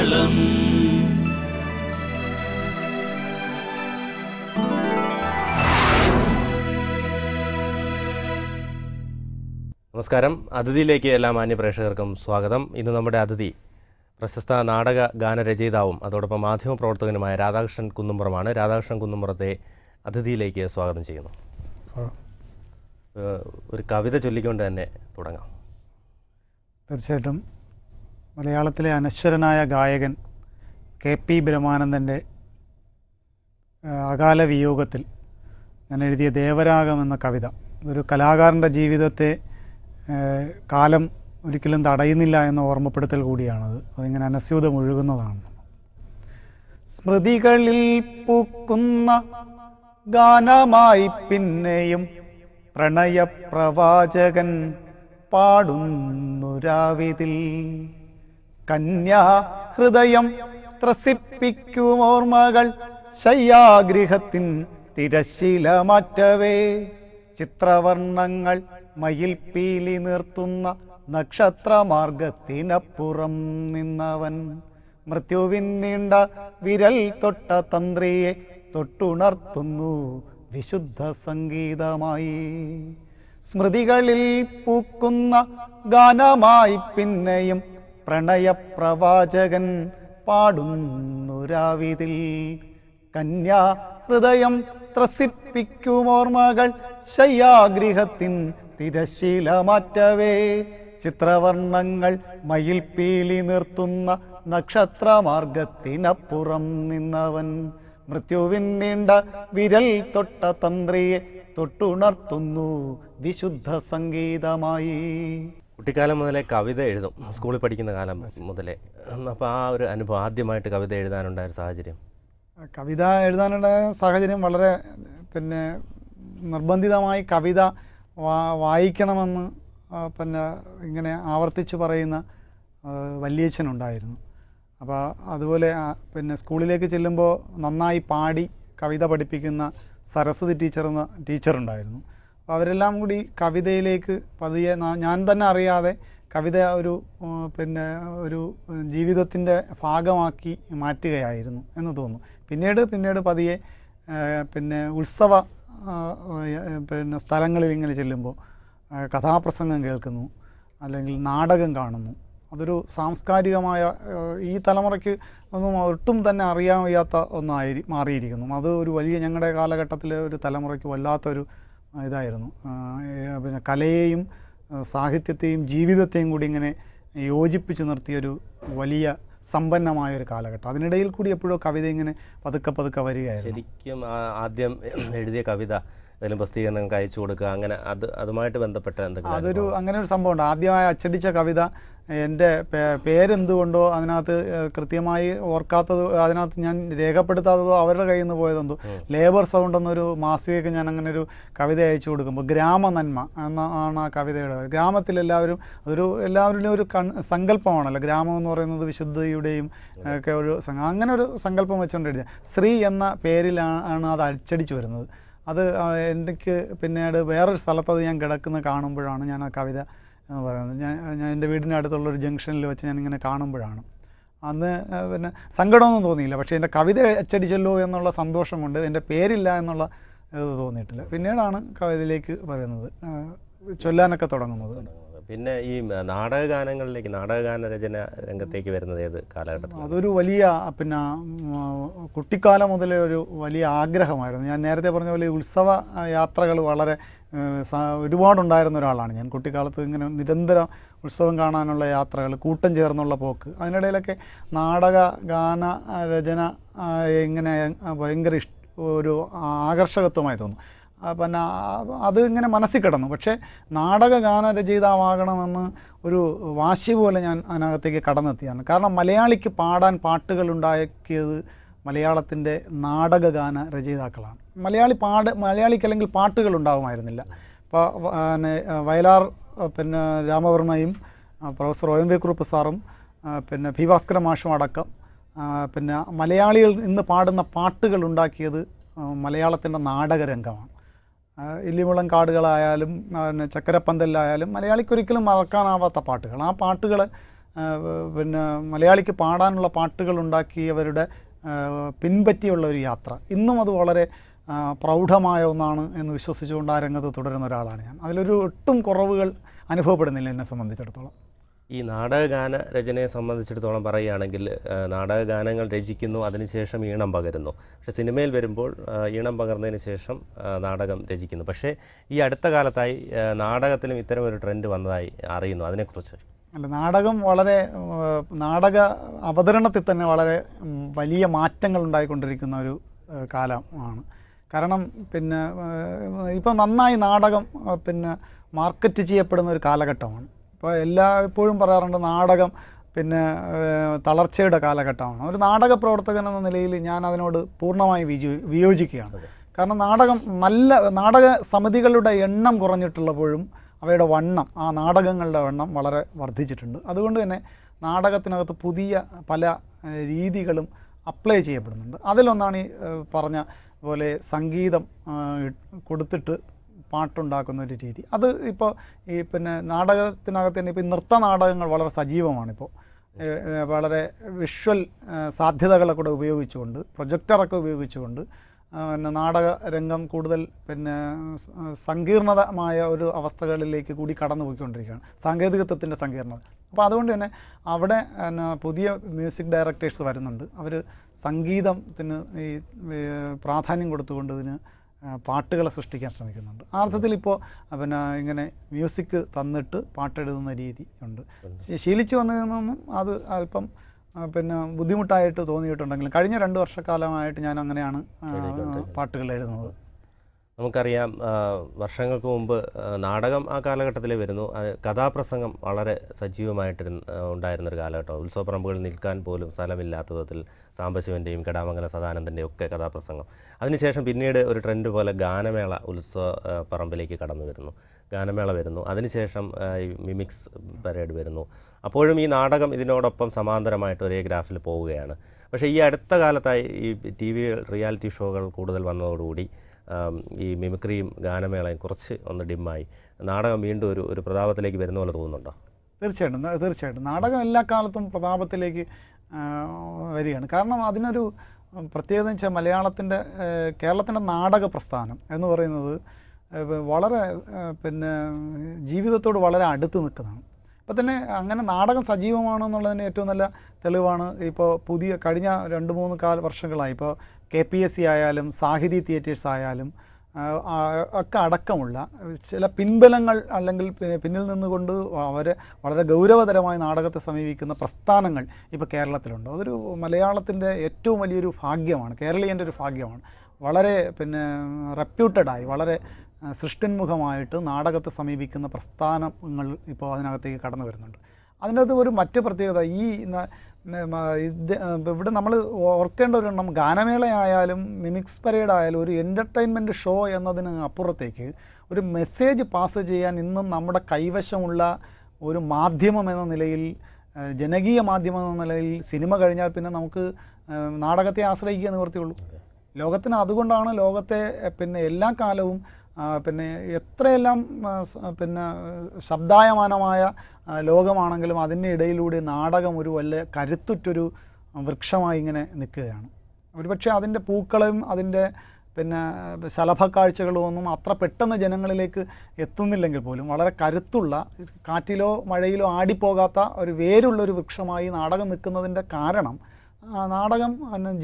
കേരളം. നമസ്കാരം. അതിഥിയിലേക്ക് എല്ലാ മാന്യ പ്രേക്ഷകർക്കും സ്വാഗതം. ഇന്ന് നമ്മുടെ അതിഥി പ്രശസ്ത നാടക ഗാനരചയിതാവും അതോടൊപ്പം മാധ്യമപ്രവർത്തകനുമായ രാധാകൃഷ്ണൻ കുന്നുംപുറമാണ്. രാധാകൃഷ്ണൻ കുന്നുംപുറത്തെ അതിഥിയിലേക്ക് സ്വാഗതം ചെയ്യുന്നു. ഒരു കവിത ചൊല്ലിക്കൊണ്ട് തന്നെ തുടങ്ങാം. തീർച്ചയായിട്ടും മലയാളത്തിലെ അനശ്വരനായ ഗായകൻ KP ബ്രഹ്മാനന്ദൻ്റെ അകാല വിയോഗത്തിൽ ഞാൻ എഴുതിയ ദേവരാഗം എന്ന കവിത, ഇതൊരു കലാകാരൻ്റെ ജീവിതത്തെ കാലം ഒരിക്കലും തടയുന്നില്ല എന്ന ഓർമ്മപ്പെടുത്തൽ കൂടിയാണത്. അതിങ്ങനെ അനസ്യൂതം ഒഴുകുന്നതാണ്. സ്മൃതികളിൽ പൂക്കുന്ന ഗാനമായി പിന്നെയും പ്രണയപ്രവാചകൻ പാടുന്നുരാവിതിൽ, കന്യാ ഹൃദയം ത്രസിപ്പിക്കുമോർമ്മകൾ ശയ്യാഗൃഹത്തിൻ തിരശീല മാറ്റവേ, ചിത്രവർണ്ണങ്ങൾ മയിൽ പീലി നിർത്തുന്ന നക്ഷത്രമാർഗത്തിനപ്പുറം നിന്നവൻ, മൃത്യുവിൻ നീണ്ട വിരൽ തൊട്ട തന്ത്രിയെ തൊട്ടുണർത്തുന്നു വിശുദ്ധ സംഗീതമായി. സ്മൃതികളിൽ പൂക്കുന്ന ഗാനമായി പിന്നെയും പ്രണയപ്രവാചകൻ പാടുന്നുരാവിതിൽ, കന്യാ ഹൃദയം ത്രസിപ്പിക്കുമോർമ്മകൾ ശയ്യാഗൃഹത്തിൻ തിരശീല മാറ്റവേ, ചിത്രവർണ്ണങ്ങൾ മയിൽ പീലി നിർത്തുന്ന നക്ഷത്രമാർഗത്തിനപ്പുറം നിന്നവൻ, മൃത്യുവിൻ നീണ്ട വിരൽ തൊട്ട തന്ത്രിയെ തൊട്ടുണർത്തുന്നു വിശുദ്ധ സംഗീതമായി. കുട്ടിക്കാലം മുതലേ കവിത എഴുതും, സ്കൂളിൽ പഠിക്കുന്ന കാലം മുതലേ. അപ്പോൾ ആ ഒരു അനുഭവം, ആദ്യമായിട്ട് കവിത എഴുതാനുണ്ടായ സാഹചര്യം? കവിത എഴുതാനുള്ള സാഹചര്യം വളരെ നിർബന്ധിതമായി കവിത വായിക്കണമെന്ന് ഇങ്ങനെ ആവർത്തിച്ച് പറയുന്ന വല്യച്ഛനുണ്ടായിരുന്നു. അപ്പോൾ അതുപോലെ സ്കൂളിലേക്ക് ചെല്ലുമ്പോൾ നന്നായി പാടി കവിത പഠിപ്പിക്കുന്ന സരസ്വതി ടീച്ചർ എന്ന ടീച്ചറുണ്ടായിരുന്നു. അപ്പോൾ അവരെല്ലാം കൂടി കവിതയിലേക്ക് പതിയെ ഞാൻ തന്നെ അറിയാതെ കവിത ഒരു ജീവിതത്തിൻ്റെ ഭാഗമാക്കി മാറ്റുകയായിരുന്നു എന്ന് തോന്നുന്നു. പിന്നീട് പതിയെ ഉത്സവ സ്ഥലങ്ങളിൽ ഇങ്ങനെ ചെല്ലുമ്പോൾ കഥാപ്രസംഗം കേൾക്കുന്നു, അല്ലെങ്കിൽ നാടകം കാണുന്നു. അതൊരു സാംസ്കാരികമായ ഈ തലമുറയ്ക്ക് ഒട്ടും തന്നെ അറിയാൻ വയ്യാത്ത ഒന്നായി മാറിയിരിക്കുന്നു. അത് ഒരു വലിയ ഞങ്ങളുടെ കാലഘട്ടത്തിലെ ഒരു തലമുറയ്ക്ക് വല്ലാത്തൊരു ഇതായിരുന്നു. കലയെയും സാഹിത്യത്തെയും ജീവിതത്തെയും കൂടി ഇങ്ങനെ യോജിപ്പിച്ച് നിർത്തിയൊരു വലിയ സമ്പന്നമായൊരു കാലഘട്ടം. അതിനിടയിൽ കൂടി എപ്പോഴോ കവിത ഇങ്ങനെ പതുക്കെ വരികയായിരുന്നു. ശരിക്കും ആദ്യം എഴുതിയ കവിത ഏതെങ്കിലും പ്രസിദ്ധീകരണങ്ങൾക്ക് അയച്ചു കൊടുക്കുക, അങ്ങനെ അതുമായിട്ട് ബന്ധപ്പെട്ട എന്തെങ്കിലും? അങ്ങനെ ഒരു സംഭവമുണ്ട്. ആദ്യമായി അച്ചടിച്ച കവിത എൻ്റെ പേരെന്തുകൊണ്ടോ അതിനകത്ത് കൃത്യമായി ഓർക്കാത്തതോ അതിനകത്ത് ഞാൻ രേഖപ്പെടുത്താത്തതോ അവരുടെ കയ്യിൽ നിന്ന് പോയതെന്തോ, ലേബർ സൗണ്ട് എന്നൊരു മാസികയ്ക്ക് ഞാൻ അങ്ങനെ ഒരു കവിത അയച്ചു കൊടുക്കുമ്പോൾ ഗ്രാമനന്മ എന്നാണ് ആ കവിതയുടെ. ഗ്രാമത്തിലെല്ലാവരും എല്ലാവരുടെയും ഒരു സങ്കല്പമാണല്ലോ ഗ്രാമം എന്ന് പറയുന്നത്, വിശുദ്ധിയുടെയും ഒക്കെ ഒരു അങ്ങനെ ഒരു സങ്കല്പം വെച്ചുകൊണ്ട് എഴുതിയ ശ്രീ എന്ന പേരിലാണ് അത് അച്ചടിച്ചു വരുന്നത്. അത് എനിക്ക് പിന്നീട് വേറൊരു സ്ഥലത്തത് ഞാൻ കിടക്കുന്ന കാണുമ്പോഴാണ് ഞാൻ ആ കവിത എന്ന് പറയുന്നത്. ഞാൻ എൻ്റെ വീടിൻ്റെ അടുത്തുള്ളൊരു ജംഗ്ഷനിൽ വെച്ച് ഞാനിങ്ങനെ കാണുമ്പോഴാണ്. അന്ന് സങ്കടമൊന്നും തോന്നിയില്ല, പക്ഷേ എൻ്റെ കവിത അച്ചടിച്ചല്ലോ എന്നുള്ള സന്തോഷം കൊണ്ട് എൻ്റെ പേരില്ല എന്നുള്ള ഇത് തോന്നിയിട്ടില്ല. പിന്നീടാണ് കവിതയിലേക്ക് പറയുന്നത്, ചൊല്ലാനൊക്കെ തുടങ്ങുന്നത്. പിന്നെ ഈ നാടകഗാനങ്ങളിലേക്ക്, നാടകഗാന രചന രംഗത്തേക്ക് വരുന്നത് ഏത് കാലഘട്ടത്തിൽ? അതൊരു വലിയ കുട്ടിക്കാലം മുതലേ ഒരു വലിയ ആഗ്രഹമായിരുന്നു. ഞാൻ നേരത്തെ പറഞ്ഞ പോലെ ഉത്സവ യാത്രകൾ വളരെ ഒരുപാടുണ്ടായിരുന്ന ഒരാളാണ് ഞാൻ. കുട്ടിക്കാലത്ത് ഇങ്ങനെ നിരന്തരം ഉത്സവം കാണാനുള്ള യാത്രകൾ, കൂട്ടം ചേർന്നുള്ള പോക്ക്, അതിനിടയിലൊക്കെ നാടക ഗാന രചന ഇങ്ങനെ ഭയങ്കര ഒരു ആകർഷകത്വമായി തോന്നും. അത് ഇങ്ങനെ മനസ്സിൽ കിടന്നു. പക്ഷേ നാടക ഗാനരചയിതാവാകണമെന്ന് ഒരു വാശി പോലെ ഞാൻ അതിനകത്തേക്ക് കടന്നെത്തിയാണ്. കാരണം മലയാളിക്ക് പാടാൻ പാട്ടുകൾ ഉണ്ടാക്കിയത് മലയാളത്തിൻ്റെ നാടകഗാന രചയിതാക്കളാണ്. മലയാളിക്ക് അല്ലെങ്കിൽ പാട്ടുകൾ ഉണ്ടാകുമായിരുന്നില്ല. ഇപ്പോൾ വയലാർ രാമവർമ്മയും പ്രൊഫസർ OMV കുറുപ്പ് സാറും പി ഭാസ്കര മാഷും അടക്കം മലയാളികൾ ഇന്ന് പാടുന്ന പാട്ടുകൾ ഉണ്ടാക്കിയത് മലയാളത്തിൻ്റെ നാടകരംഗമാണ്. ഇല്ലിമുളം കാടുകളായാലും ചക്കരപ്പന്തലിലായാലും മലയാളിക്കൊരിക്കലും മറക്കാനാവാത്ത പാട്ടുകൾ. ആ പാട്ടുകൾ പിന്നെ മലയാളിക്ക് പാടാനുള്ള പാട്ടുകൾ ഉണ്ടാക്കിയവരുടെ പിൻപറ്റിയുള്ള ഒരു യാത്ര ഇന്നും അത് വളരെ പ്രൗഢമായ ഒന്നാണ് എന്ന് വിശ്വസിച്ചുകൊണ്ട് ആ രംഗത്ത് തുടരുന്ന ഒരാളാണ് ഞാൻ. അതിലൊരു ഒട്ടും കുറവുകൾ അനുഭവപ്പെടുന്നില്ല എന്നെ സംബന്ധിച്ചിടത്തോളം. ഈ നാടകഗാന രചനയെ സംബന്ധിച്ചിടത്തോളം പറയുകയാണെങ്കിൽ നാടകഗാനങ്ങൾ രചിക്കുന്നു, അതിനുശേഷം ഈണം പകരുന്നു. പക്ഷേ സിനിമയിൽ വരുമ്പോൾ ഈണം പകർന്നതിന് ശേഷം നാടകം രചിക്കുന്നു. പക്ഷേ ഈ അടുത്ത കാലത്തായി നാടകത്തിലും ഇത്തരം ഒരു ട്രെൻഡ് വന്നതായി അറിയുന്നു. അതിനെക്കുറിച്ച് അല്ല, നാടകം വളരെ നാടക അവതരണത്തിൽ തന്നെ വളരെ വലിയ മാറ്റങ്ങൾ ഉണ്ടായിക്കൊണ്ടിരിക്കുന്ന ഒരു കാലമാണ്. കാരണം പിന്നെ ഇപ്പം നന്നായി നാടകം പിന്നെ മാർക്കറ്റ് ചെയ്യപ്പെടുന്ന ഒരു കാലഘട്ടമാണ്. ഇപ്പോൾ എല്ലായ്പ്പോഴും പറയാറുണ്ട് നാടകം പിന്നെ തളർച്ചയുടെ കാലഘട്ടമാണ്. ഒരു നാടക പ്രവർത്തകൻ എന്ന നിലയിൽ ഞാൻ അതിനോട് പൂർണ്ണമായി വിയോജിക്കുകയാണ്. കാരണം നാടക സമിതികളുടെ എണ്ണം കുറഞ്ഞിട്ടുള്ളപ്പോഴും അവയുടെ വണ്ണം, ആ നാടകങ്ങളുടെ വണ്ണം വളരെ വർദ്ധിച്ചിട്ടുണ്ട്. അതുകൊണ്ട് തന്നെ നാടകത്തിനകത്ത് പുതിയ പല രീതികളും അപ്ലൈ ചെയ്യപ്പെടുന്നുണ്ട്. അതിലൊന്നാണ് ഈ പറഞ്ഞ പോലെ സംഗീതം കൊടുത്തിട്ട് പാട്ടുണ്ടാക്കുന്ന ഒരു രീതി. അത് ഇപ്പോൾ ഈ പിന്നെ നാടകത്തിനകത്ത് തന്നെ ഇപ്പോൾ നൃത്ത നാടകങ്ങൾ വളരെ സജീവമാണിപ്പോൾ. വളരെ വിഷ്വൽ സാധ്യതകളെ കൂടെ ഉപയോഗിച്ചുകൊണ്ട്, പ്രൊജക്ടറൊക്കെ ഉപയോഗിച്ചുകൊണ്ട് പിന്നെ നാടക രംഗം കൂടുതൽ പിന്നെ സങ്കീർണതമായ ഒരു അവസ്ഥകളിലേക്ക് കൂടി കടന്നു പോയിക്കൊണ്ടിരിക്കുകയാണ്, സാങ്കേതികത്വത്തിൻ്റെ സങ്കീർണത. അപ്പോൾ അതുകൊണ്ട് തന്നെ അവിടെ പുതിയ മ്യൂസിക് ഡയറക്ടേഴ്സ് വരുന്നുണ്ട്. അവർ സംഗീതത്തിന് ഈ പ്രാധാന്യം കൊടുത്തുകൊണ്ട് ഇതിന് പാട്ടുകളെ സൃഷ്ടിക്കാൻ ശ്രമിക്കുന്നുണ്ട്. ആ അർത്ഥത്തിൽ ഇപ്പോൾ പിന്നെ ഇങ്ങനെ മ്യൂസിക് തന്നിട്ട് പാട്ടെഴുതുന്ന രീതി ഉണ്ട്. ശീലിച്ചു വന്നതിൽ നിന്നും അത് അല്പം പിന്നെ ബുദ്ധിമുട്ടായിട്ട് തോന്നിയിട്ടുണ്ടെങ്കിലും കഴിഞ്ഞ 2 വർഷക്കാലമായിട്ട് ഞാൻ അങ്ങനെയാണ് പാട്ടുകൾ എഴുതുന്നത്. നമുക്കറിയാം വർഷങ്ങൾക്ക് മുമ്പ് നാടകം ആ കാലഘട്ടത്തിലേ വരുന്നു. കഥാപ്രസംഗം വളരെ സജീവമായിട്ട് ഉണ്ടായിരുന്നൊരു കാലഘട്ടം. ഉത്സവപ്പറമ്പുകളിൽ നിൽക്കാൻ പോലും സ്ഥലമില്ലാത്ത വിധത്തിൽ സാംബശിവൻ്റെയും കെടാമംഗല സദാനന്ദൻ്റെയും ഒക്കെ കഥാപ്രസംഗം. അതിനുശേഷം പിന്നീട് ഒരു ട്രെൻഡ് പോലെ ഗാനമേള ഉത്സവ പറമ്പിലേക്ക് കടന്നു വരുന്നു, ഗാനമേള വരുന്നു. അതിനുശേഷം മിമിക്സ് പരേഡ് വരുന്നു. അപ്പോഴും ഈ നാടകം ഇതിനോടൊപ്പം സമാന്തരമായിട്ട് ഒരേ ഗ്രാഫിൽ പോവുകയാണ്. പക്ഷേ ഈ അടുത്ത കാലത്തായി ഈ TV റിയാലിറ്റി ഷോകൾ കൂടുതൽ വന്നതോടുകൂടി ഈ മിമിക്രിയും ഗാനമേളയും കുറച്ച് ഒന്ന് ഡിമ്മായി നാടകം വീണ്ടും ഒരു പ്രതാപത്തിലേക്ക് വരുന്ന പോലെ തോന്നുന്നുണ്ടോ? തീർച്ചയായിട്ടും നാടകം എല്ലാ കാലത്തും പ്രതാപത്തിലേക്ക് വരികയാണ്. കാരണം അതിനൊരു പ്രത്യേകത എന്ന് വെച്ചാൽ കേരളത്തിൻ്റെ നാടക പ്രസ്ഥാനം എന്ന് പറയുന്നത് വളരെ പിന്നെ ജീവിതത്തോട് വളരെ അടുത്ത് നിൽക്കുന്നതാണ്. അപ്പോൾ തന്നെ അങ്ങനെ നാടകം സജീവമാണെന്നുള്ളതിന് ഏറ്റവും നല്ല തെളിവാണ് ഇപ്പോൾ കഴിഞ്ഞ 2-3 വർഷങ്ങളായി ഇപ്പോൾ KPSC ആയാലും സാഹിതി തിയേറ്റേഴ്സ് ആയാലും ഒക്കെ അടക്കമുള്ള ചില പിൻബലങ്ങൾ അല്ലെങ്കിൽ പിന്നിൽ നിന്നുകൊണ്ട് അവരെ വളരെ ഗൗരവതരമായി നാടകത്തെ സമീപിക്കുന്ന പ്രസ്ഥാനങ്ങൾ ഇപ്പോൾ കേരളത്തിലുണ്ട്. അതൊരു മലയാളത്തിൻ്റെ ഏറ്റവും വലിയൊരു ഭാഗ്യമാണ്, കേരളീയൻ്റെ ഒരു ഭാഗ്യമാണ്. വളരെ പിന്നെ റെപ്യൂട്ടഡായി വളരെ സൃഷ്ടിന്മുഖമായിട്ട് നാടകത്തെ സമീപിക്കുന്ന പ്രസ്ഥാനങ്ങൾ ഇപ്പോൾ അതിനകത്തേക്ക് കടന്നു വരുന്നുണ്ട്. അതിനകത്ത് ഒരു മറ്റ് പ്രത്യേകത ഇവിടെ നമ്മൾ ഓർക്കേണ്ട ഒരെണ്ണം, ഗാനമേളയായാലും മിമിക്സ് പരേഡ് ആയാലും ഒരു എൻ്റർടൈൻമെൻറ്റ് ഷോ എന്നതിന് അപ്പുറത്തേക്ക് ഒരു മെസ്സേജ് പാസ് ചെയ്യാൻ ഇന്നും നമ്മുടെ കൈവശമുള്ള ഒരു മാധ്യമം എന്ന നിലയിൽ, ജനകീയ മാധ്യമം എന്ന നിലയിൽ സിനിമ കഴിഞ്ഞാൽ പിന്നെ നമുക്ക് നാടകത്തെ ആശ്രയിക്കുക നിവൃത്തിയുള്ളൂ. ലോകത്തിന് അതുകൊണ്ടാണ് ലോകത്തെ പിന്നെ എല്ലാ കാലവും പിന്നെ എത്രയെല്ലാം പിന്നെ ശബ്ദായമാനമായ ലോകമാണെങ്കിലും അതിൻ്റെ ഇടയിലൂടെ നാടകം ഒരു വലിയ കരുത്തുറ്റൊരു വൃക്ഷമായി ഇങ്ങനെ നിൽക്കുകയാണ്. ഒരുപക്ഷെ അതിൻ്റെ പൂക്കളും അതിൻ്റെ പിന്നെ ശലഭക്കാഴ്ചകളും ഒന്നും അത്ര പെട്ടെന്ന് ജനങ്ങളിലേക്ക് എത്തുന്നില്ലെങ്കിൽ പോലും വളരെ കരുത്തുള്ള, കാറ്റിലോ മഴയിലോ ആടിപ്പോകാത്ത ഒരു വേരുള്ളൊരു വൃക്ഷമായി നാടകം നിൽക്കുന്നതിൻ്റെ കാരണം നാടകം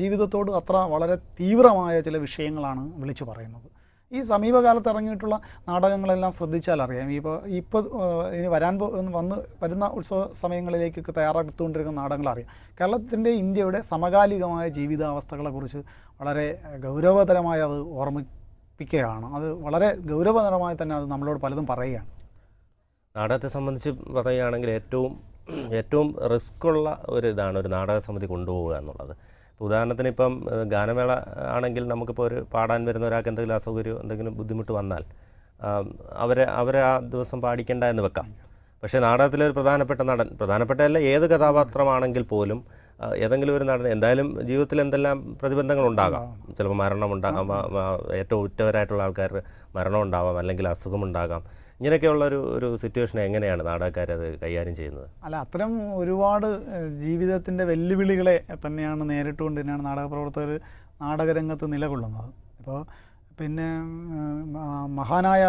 ജീവിതത്തോട് അത്ര വളരെ തീവ്രമായ ചില വിഷയങ്ങളാണ് വിളിച്ചു പറയുന്നത്. ഈ സമീപകാലത്ത് ഇറങ്ങിയിട്ടുള്ള നാടകങ്ങളെല്ലാം ശ്രദ്ധിച്ചാൽ അറിയാം. ഇപ്പോൾ ഇനി വരുന്ന ഉത്സവ സമയങ്ങളിലേക്കൊക്കെ തയ്യാറെടുത്തുകൊണ്ടിരിക്കുന്ന നാടകങ്ങളറിയാം. കേരളത്തിൻ്റെ ഇന്ത്യയുടെ സമകാലികമായ ജീവിതാവസ്ഥകളെക്കുറിച്ച് വളരെ ഗൗരവതരമായി അത് ഓർമ്മിപ്പിക്കുകയാണ്. അത് വളരെ ഗൗരവതരമായി തന്നെ അത് നമ്മളോട് പലതും പറയുകയാണ്. നാടകത്തെ സംബന്ധിച്ച് പറയുകയാണെങ്കിൽ ഏറ്റവും റിസ്ക്കുള്ള ഒരു ഇതാണ് ഒരു നാടക സമിതി കൊണ്ടുപോവുക എന്നുള്ളത്. ഉദാഹരണത്തിന് ഇപ്പം ഗാനമേള ആണെങ്കിൽ നമുക്കിപ്പോൾ ഒരു പാടാൻ വരുന്ന ഒരാൾക്ക് എന്തെങ്കിലും അസൗകര്യം, എന്തെങ്കിലും ബുദ്ധിമുട്ട് വന്നാൽ അവരെ ആ ദിവസം പാടിക്കേണ്ട എന്ന് വെക്കാം. പക്ഷേ നാടകത്തിലെ ഒരു പ്രധാനപ്പെട്ടല്ല ഏത് കഥാപാത്രമാണെങ്കിൽ പോലും ഏതെങ്കിലും ഒരു നടൻ എന്തായാലും ജീവിതത്തിൽ എന്തെല്ലാം പ്രതിബന്ധങ്ങളുണ്ടാകാം. ചിലപ്പോൾ മരണമുണ്ടാകാം, ഏറ്റവും ഉറ്റവരായിട്ടുള്ള ആൾക്കാർ മരണമുണ്ടാവാം, അല്ലെങ്കിൽ അസുഖമുണ്ടാകാം. ഇങ്ങനെയൊക്കെയുള്ള ഒരു സിറ്റുവേഷൻ എങ്ങനെയാണ് നാടകക്കാരത് കൈകാര്യം ചെയ്യുന്നത്? അല്ല, അത്തരം ഒരുപാട് ജീവിതത്തിൻ്റെ വെല്ലുവിളികളെ തന്നെയാണ് നേരിട്ടുകൊണ്ട് തന്നെയാണ് നാടകപ്രവർത്തകർ നാടകരംഗത്ത് നിലകൊള്ളുന്നത്. ഇപ്പോൾ പിന്നെ മഹാനായ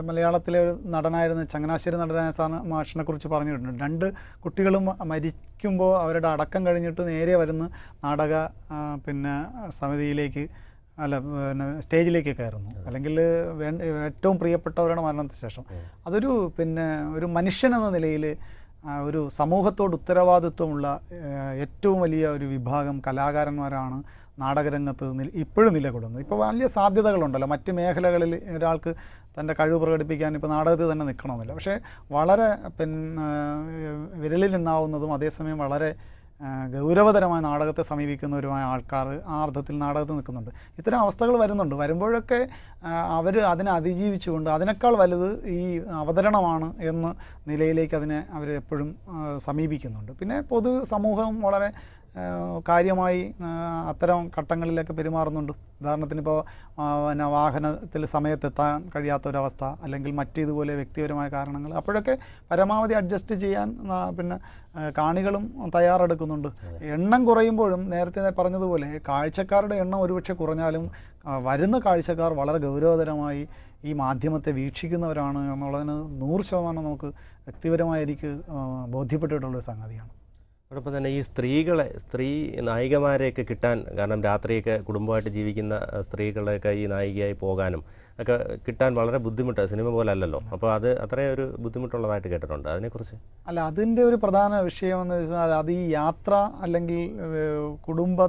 മലയാളത്തിലെ ഒരു നടനായിരുന്ന ചങ്ങനാശ്ശേരി നടനായ മാഷിനെ കുറിച്ച് പറഞ്ഞിട്ടുണ്ട്. 2 കുട്ടികളും മരിക്കുമ്പോൾ അവരുടെ അടക്കം കഴിഞ്ഞിട്ട് നേരെ വരുന്ന നാടക പിന്നെ സമിതിയിലേക്ക് പിന്നെ സ്റ്റേജിലേക്ക് കയറുന്നു. അല്ലെങ്കിൽ ഏറ്റവും പ്രിയപ്പെട്ടവരുടെ മരണത്തിന് ശേഷം അതൊരു പിന്നെ ഒരു മനുഷ്യൻ എന്ന നിലയിൽ ഒരു സമൂഹത്തോട് ഉത്തരവാദിത്വമുള്ള ഏറ്റവും വലിയ ഒരു വിഭാഗം കലാകാരന്മാരാണ് നാടകരംഗത്ത് ഇപ്പോഴും നിലകൊള്ളുന്നത്. ഇപ്പോൾ വലിയ സാധ്യതകളുണ്ടല്ലോ മറ്റ് മേഖലകളിൽ ഒരാൾക്ക് തൻ്റെ കഴിവ് പ്രകടിപ്പിക്കാൻ ഇപ്പോൾ നാടകത്തിൽ തന്നെ നിൽക്കണമെന്നില്ല. പക്ഷേ വളരെ പിന്നെ വിരലിലുണ്ടാവുന്നതും അതേസമയം വളരെ ഗൗരവതരമായ നാടകത്തെ സമീപിക്കുന്നവരുമായ ആൾക്കാർ ആ അർത്ഥത്തിൽ നാടകത്തിൽ നിൽക്കുന്നുണ്ട്. ഇത്തരം അവസ്ഥകൾ വരുമ്പോഴൊക്കെ അവർ അതിനെ അതിജീവിച്ചുകൊണ്ട് അതിനേക്കാൾ വലുത് ഈ അവതരണമാണ് എന്ന നിലയിലേക്ക് അതിനെ അവർ എപ്പോഴും സമീപിക്കുന്നുണ്ട്. പിന്നെ പൊതു സമൂഹം വളരെ കാര്യമായി അത്തരം ഘട്ടങ്ങളിലൊക്കെ പെരുമാറുന്നുണ്ട്. ഉദാഹരണത്തിന് ഇപ്പോൾ പിന്നെ വാഹനത്തിൽ സമയത്തെത്താൻ കഴിയാത്തൊരവസ്ഥ അല്ലെങ്കിൽ മറ്റിതുപോലെ വ്യക്തിപരമായ കാരണങ്ങൾ, അപ്പോഴൊക്കെ പരമാവധി അഡ്ജസ്റ്റ് ചെയ്യാൻ പിന്നെ കാണികളും തയ്യാറെടുക്കുന്നുണ്ട്. എണ്ണം കുറയുമ്പോഴും നേരത്തെ പറഞ്ഞതുപോലെ കാഴ്ചക്കാരുടെ എണ്ണം ഒരുപക്ഷെ കുറഞ്ഞാലും വരുന്ന കാഴ്ചക്കാർ വളരെ ഗൗരവതരമായി ഈ മാധ്യമത്തെ വീക്ഷിക്കുന്നവരാണ് എന്നുള്ളതിന് 100% നമുക്ക് വ്യക്തിപരമായി എനിക്ക് ബോധ്യപ്പെട്ടിട്ടുള്ളൊരു സംഗതിയാണ്. അതോടൊപ്പം തന്നെ ഈ സ്ത്രീ നായികമാരെയൊക്കെ കിട്ടാൻ, കാരണം രാത്രിയൊക്കെ കുടുംബമായിട്ട് ജീവിക്കുന്ന സ്ത്രീകളെയൊക്കെ ഈ നായികയായി പോകാനും ഒക്കെ കിട്ടാൻ വളരെ ബുദ്ധിമുട്ട്, സിനിമ പോലെ അല്ലല്ലോ. അപ്പോൾ അത് അത്രയും ഒരു ബുദ്ധിമുട്ടുള്ളതായിട്ട് കേട്ടിട്ടുണ്ട്. അതിനെക്കുറിച്ച് അല്ല, അതിൻ്റെ ഒരു പ്രധാന വിഷയമെന്ന് വെച്ചാൽ അത് ഈ യാത്ര അല്ലെങ്കിൽ കുടുംബ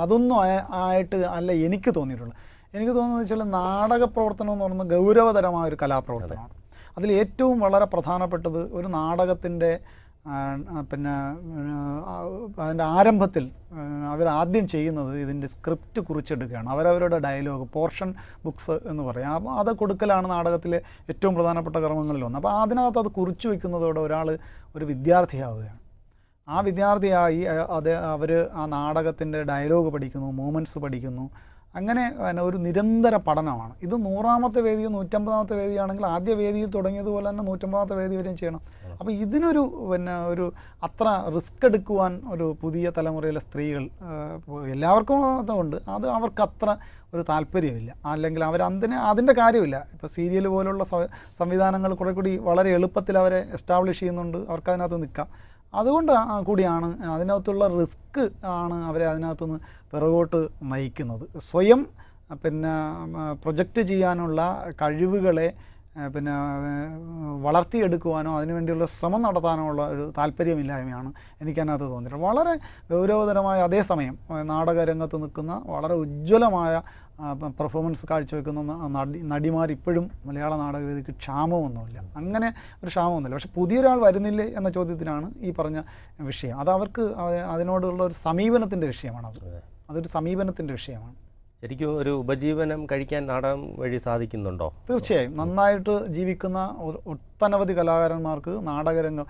അതൊന്നും ആയിട്ട് അല്ല എനിക്ക് തോന്നിയിട്ടുള്ളത്. എനിക്ക് തോന്നുന്നത് വെച്ചാൽ നാടക പ്രവർത്തനം എന്ന് പറയുന്നത് ഗൗരവതരമായ ഒരു കലാപ്രവർത്തനമാണ്. അതിൽ ഏറ്റവും വളരെ പ്രധാനപ്പെട്ടത് ഒരു നാടകത്തിൻ്റെ പിന്നെ അതിൻ്റെ ആരംഭത്തിൽ അവരാദ്യം ചെയ്യുന്നത് ഇതിൻ്റെ സ്ക്രിപ്റ്റ് കുറിച്ചെടുക്കുകയാണ്. അവരവരുടെ ഡയലോഗ് പോർഷൻ ബുക്സ് എന്ന് പറയും. അപ്പോൾ അത് കൊടുക്കലാണ് നാടകത്തിലെ ഏറ്റവും പ്രധാനപ്പെട്ട കർമ്മങ്ങളിലൊന്ന്. അപ്പോൾ അതിനകത്ത് അത് കുറിച്ചു വയ്ക്കുന്നതോടെ ഒരാൾ ഒരു വിദ്യാർത്ഥിയാവുകയാണ്. ആ വിദ്യാർത്ഥിയായി അവർ ആ നാടകത്തിൻ്റെ ഡയലോഗ് പഠിക്കുന്നു, മൂമെൻറ്റ്സ് പഠിക്കുന്നു. അങ്ങനെ ഒരു നിരന്തര പഠനമാണ്. ഇത് 100ാമത്തെ വേദിയോ 150ാമത്തെ വേദിയാണെങ്കിൽ ആദ്യ വേദിയിൽ തുടങ്ങിയതുപോലെ തന്നെ 150ാമത്തെ വേദി വരെയും ചെയ്യണം. അപ്പോൾ ഇതിനൊരു ഒരു അത്ര റിസ്ക് എടുക്കുവാൻ ഒരു പുതിയ തലമുറയിലെ സ്ത്രീകൾ എല്ലാവർക്കും അതുകൊണ്ട് അത് അവർക്കത്ര ഒരു താല്പര്യമില്ല, അല്ലെങ്കിൽ അതിൻ്റെ കാര്യമില്ല. ഇപ്പോൾ സീരിയൽ പോലുള്ള സംവിധാനങ്ങൾ കുറെ കൂടി വളരെ എളുപ്പത്തിൽ അവരെ എസ്റ്റാബ്ലിഷ് ചെയ്യുന്നുണ്ട്, അവർക്കതിനകത്ത് നിൽക്കാം. അതുകൊണ്ട് കൂടിയാണ് അതിനകത്തുള്ള റിസ്ക് ആണ് അവരെ അതിനകത്തുനിന്ന് പിറകോട്ട് നയിക്കുന്നത്. സ്വയം പിന്നെ പ്രൊജക്റ്റ് ചെയ്യാനുള്ള കഴിവുകളെ പിന്നെ വളർത്തിയെടുക്കുവാനോ അതിനുവേണ്ടിയുള്ള ശ്രമം നടത്താനോ ഉള്ള ഒരു താല്പര്യമില്ലായ്മയാണ് എനിക്കതിനകത്ത് തോന്നിയിട്ടുള്ളത്. വളരെ ഗൗരവതരമായ അതേസമയം നാടകരംഗത്ത് നിൽക്കുന്ന വളരെ ഉജ്ജ്വലമായ പെർഫോമൻസ് കാഴ്ചവെക്കുന്ന നടിമാർ ഇപ്പോഴും മലയാള നാടകവേദിക്ക് ക്ഷാമമൊന്നുമില്ല. അങ്ങനെ ഒരു ക്ഷാമമൊന്നുമില്ല. പക്ഷെ പുതിയൊരാൾ വരുന്നില്ലേ എന്ന ചോദ്യത്തിനാണ് ഈ പറഞ്ഞ വിഷയം. അത് അവർക്ക് അതിനോടുള്ള ഒരു സമീപനത്തിൻ്റെ വിഷയമാണ്. അതൊരു സമീപനത്തിൻ്റെ വിഷയമാണ്. ശരിക്കും ഒരു ഉപജീവനം കഴിക്കാൻ നാടകം വഴി സാധിക്കുന്നുണ്ടോ? തീർച്ചയായും. നന്നായിട്ട് ജീവിക്കുന്ന ഒട്ടനവധി കലാകാരന്മാർക്ക് നാടകരംഗം,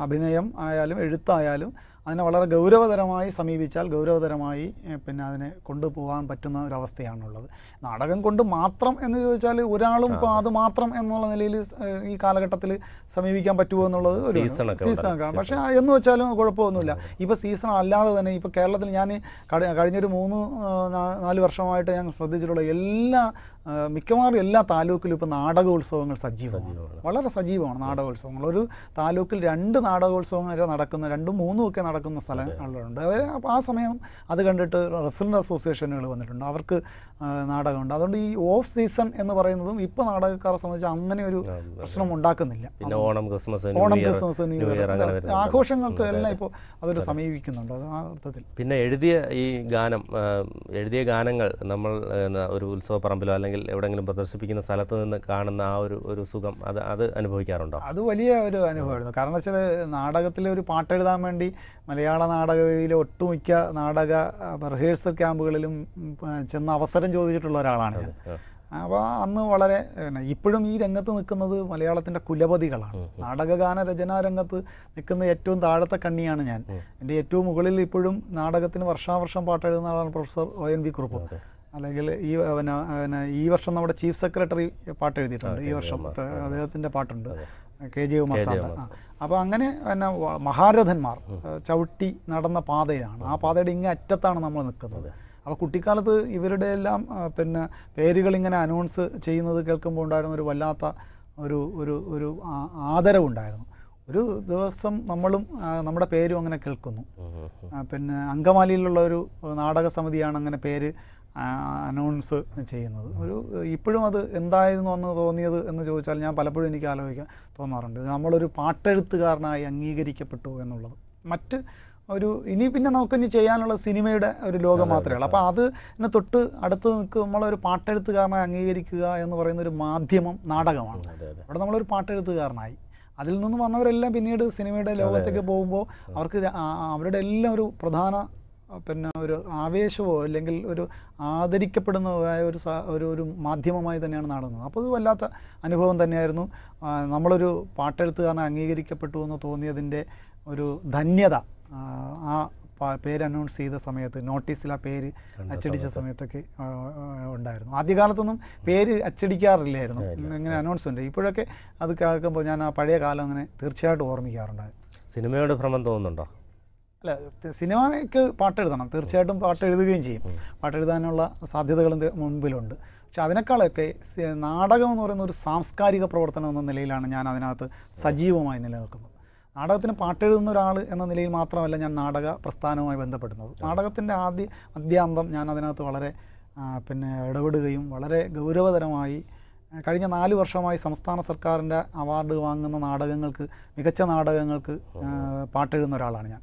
അഭിനയം ആയാലും എഴുത്തായാലും അതിനെ വളരെ ഗൗരവതരമായി സമീപിച്ചാൽ ഗൗരവതരമായി പിന്നെ അതിനെ കൊണ്ടുപോകാൻ പറ്റുന്ന ഒരവസ്ഥയാണുള്ളത്. നാടകം കൊണ്ട് മാത്രം എന്ന് ചോദിച്ചാൽ ഒരാളും ഇപ്പോൾ അത് മാത്രം എന്നുള്ള നിലയിൽ ഈ കാലഘട്ടത്തിൽ സമീപിക്കാൻ പറ്റുമോ എന്നുള്ളത് ഒരു സീസണൊക്കെ. പക്ഷേ എന്ന് വെച്ചാലും കുഴപ്പമൊന്നുമില്ല. ഇപ്പോൾ സീസൺ അല്ലാതെ തന്നെ ഇപ്പോൾ കേരളത്തിൽ ഞാൻ കഴിഞ്ഞൊരു 3-4 വർഷമായിട്ട് ഞാൻ ശ്രദ്ധിച്ചിട്ടുള്ള മിക്കവാറും എല്ലാ താലൂക്കിലും ഇപ്പോൾ നാടകോത്സവങ്ങൾ സജീവമാണ്, വളരെ സജീവമാണ് നാടകോത്സവങ്ങൾ. ഒരു താലൂക്കിൽ 2 നാടകോത്സവം വരെ നടക്കുന്ന 2ഉം 3ഉം ഒക്കെ നടക്കുന്ന സ്ഥലങ്ങളുണ്ട്. അപ്പോൾ ആ സമയം അത് കണ്ടിട്ട് റെസിഡൻ്റ് അസോസിയേഷനുകൾ വന്നിട്ടുണ്ട്, അവർക്ക് നാടകമുണ്ട്. അതുകൊണ്ട് ഈ ഓഫ് സീസൺ എന്ന് പറയുന്നതും ഇപ്പോൾ നാടകക്കാരെ സംബന്ധിച്ച് അങ്ങനെ ഒരു പ്രശ്നം ഉണ്ടാക്കുന്നില്ല. ഓണം, ക്രിസ്മസ്, ന്യൂ ഇയർ ആഘോഷങ്ങൾക്ക് എല്ലാം ഇപ്പോൾ അതൊരു സമീപിക്കുന്നുണ്ട്. അത് ആ അർത്ഥത്തിൽ. പിന്നെ എഴുതിയ ഗാനങ്ങൾ നമ്മൾ ഒരു ഉത്സവപ്പറമ്പിലോ അല്ലെങ്കിൽ എവിടെയെങ്കിലും പ്രദർശിപ്പിക്കുന്ന സ്ഥലത്ത് നിന്ന് കാണുന്ന ആ ഒരു സുഖം അത് അനുഭവിക്കാറുണ്ടോ? അത് വലിയ ഒരു അനുഭവമായിരുന്നു. കാരണം വെച്ചാൽ നാടകത്തിലെ ഒരു പാട്ടെഴുതാൻ വേണ്ടി മലയാള നാടകവേദിയിലെ ഒട്ടുമിക്ക നാടക റിഹേഴ്സൽ ക്യാമ്പുകളിലും ചെന്ന് അവസരം ചോദിച്ചിട്ടുള്ള ഒരാളാണ് ഞാൻ. അപ്പോൾ അന്ന് വളരെ ഇപ്പോഴും ഈ രംഗത്ത് നിൽക്കുന്നത് മലയാളത്തിൻ്റെ കുലപതികളാണ്. നാടകഗാന രചനാ രംഗത്ത് നിൽക്കുന്ന ഏറ്റവും താഴത്തെ കണ്ണിയാണ് ഞാൻ. എൻ്റെ ഏറ്റവും മുകളിൽ ഇപ്പോഴും നാടകത്തിന് വർഷാവർഷം പാട്ടെഴുതുന്ന ആളാണ് പ്രൊഫസർ ONV കുറുപ്പ്. അല്ലെങ്കിൽ ഈ വർഷം നമ്മുടെ ചീഫ് സെക്രട്ടറി പാട്ട് എഴുതിയിട്ടുണ്ട്. ഈ വർഷം അദ്ദേഹത്തിൻ്റെ പാട്ടുണ്ട്, KJ ഉമർ സാറിൻ്റെ. അപ്പോൾ അങ്ങനെ മഹാരഥന്മാർ ചവിട്ടി നടന്ന പാതയാണ്. ആ പാതയുടെ ഇങ്ങേ അറ്റത്താണ് നമ്മൾ നിൽക്കുന്നത്. അപ്പോൾ കുട്ടിക്കാലത്ത് ഇവരുടെ എല്ലാം പേരുകളിങ്ങനെ അനൗൺസ് ചെയ്യുന്നത് കേൾക്കുമ്പോൾ ഉണ്ടായിരുന്ന ഒരു വല്ലാത്ത ഒരു ആദരവുണ്ടായിരുന്നു. ഒരു ദിവസം നമ്മളും നമ്മുടെ പേരും അങ്ങനെ കേൾക്കുന്നു. അങ്കമാലിയിലുള്ള ഒരു നാടക സമിതിയാണ് അങ്ങനെ പേര് അനൗൺസ് ചെയ്യുന്നത്. ഇപ്പോഴും അത് എന്തായിരുന്നു അന്ന് തോന്നിയത് എന്ന് ചോദിച്ചാൽ ഞാൻ പലപ്പോഴും എനിക്ക് ആലോചിക്കാൻ തോന്നാറുണ്ട്. നമ്മളൊരു പാട്ടെഴുത്തുകാരനായി അംഗീകരിക്കപ്പെട്ടു എന്നുള്ളത്. ഇനി പിന്നെ നമുക്കിനി ചെയ്യാനുള്ള സിനിമയുടെ ഒരു ലോകം മാത്രമേ ഉള്ളൂ. അപ്പോൾ അതിനെ തൊട്ട് അടുത്ത് നിൽക്കുക നമ്മളൊരു പാട്ടെഴുത്തുകാരനായി അംഗീകരിക്കുക എന്ന് പറയുന്ന ഒരു മാധ്യമം നാടകമാണ്. അവിടെ നമ്മളൊരു പാട്ടെഴുത്തുകാരനായി അതിൽ നിന്ന് വന്നവരെല്ലാം പിന്നീട് സിനിമയുടെ ലോകത്തേക്ക് പോകുമ്പോൾ അവർക്ക് അവരുടെ എല്ലാം ഒരു പ്രധാന ഒരു ആവേശമോ അല്ലെങ്കിൽ ഒരു ആദരിക്കപ്പെടുന്നതായ ഒരു മാധ്യമമായി തന്നെയാണ് നടന്നത്. അപ്പോൾ അത് വല്ലാത്ത അനുഭവം തന്നെയായിരുന്നു. നമ്മളൊരു പാട്ടെഴുത്തുകാരനെ അംഗീകരിക്കപ്പെട്ടു എന്ന് തോന്നിയതിൻ്റെ ഒരു ധന്യത ആ പേര് അനൗൺസ് ചെയ്ത സമയത്ത്, നോട്ടീസിൽ ആ പേര് അച്ചടിച്ച സമയത്തൊക്കെ ഉണ്ടായിരുന്നു. ആദ്യകാലത്തൊന്നും പേര് അച്ചടിക്കാറില്ലായിരുന്നു, ഇങ്ങനെ അനൗൺസ്മെൻറ്റ്. ഇപ്പോഴൊക്കെ അത് കേൾക്കുമ്പോൾ ഞാൻ ആ പഴയ കാലം അങ്ങനെ തീർച്ചയായിട്ടും ഓർമ്മിക്കാറുണ്ടായിരുന്നു. സിനിമയോട് ഭ്രമം തോന്നുന്നുണ്ടോ? അല്ല, സിനിമയ്ക്ക് പാട്ടെഴുതണം, തീർച്ചയായിട്ടും പാട്ടെഴുതുകയും ചെയ്യും. പാട്ടെഴുതാനുള്ള സാധ്യതകളും മുൻപിലുണ്ട്. പക്ഷെ അതിനേക്കാളൊക്കെ നാടകം എന്ന് പറയുന്ന ഒരു സാംസ്കാരിക പ്രവർത്തനം എന്ന നിലയിലാണ് ഞാൻ അതിനകത്ത് സജീവമായി നിലനിൽക്കുന്നത്. നാടകത്തിന് പാട്ടെഴുതുന്ന ഒരാൾ എന്ന നിലയിൽ മാത്രമല്ല ഞാൻ നാടക പ്രസ്ഥാനവുമായി ബന്ധപ്പെടുന്നത്. നാടകത്തിൻ്റെ അദ്യാന്തം ഞാൻ അതിനകത്ത് വളരെ ഇടപെടുകയും വളരെ ഗൗരവതരമായി കഴിഞ്ഞ 4 വർഷമായി സംസ്ഥാന സർക്കാരിൻ്റെ അവാർഡ് വാങ്ങുന്ന നാടകങ്ങൾക്ക്, മികച്ച നാടകങ്ങൾക്ക് പാട്ടെഴുതുന്ന ഒരാളാണ് ഞാൻ.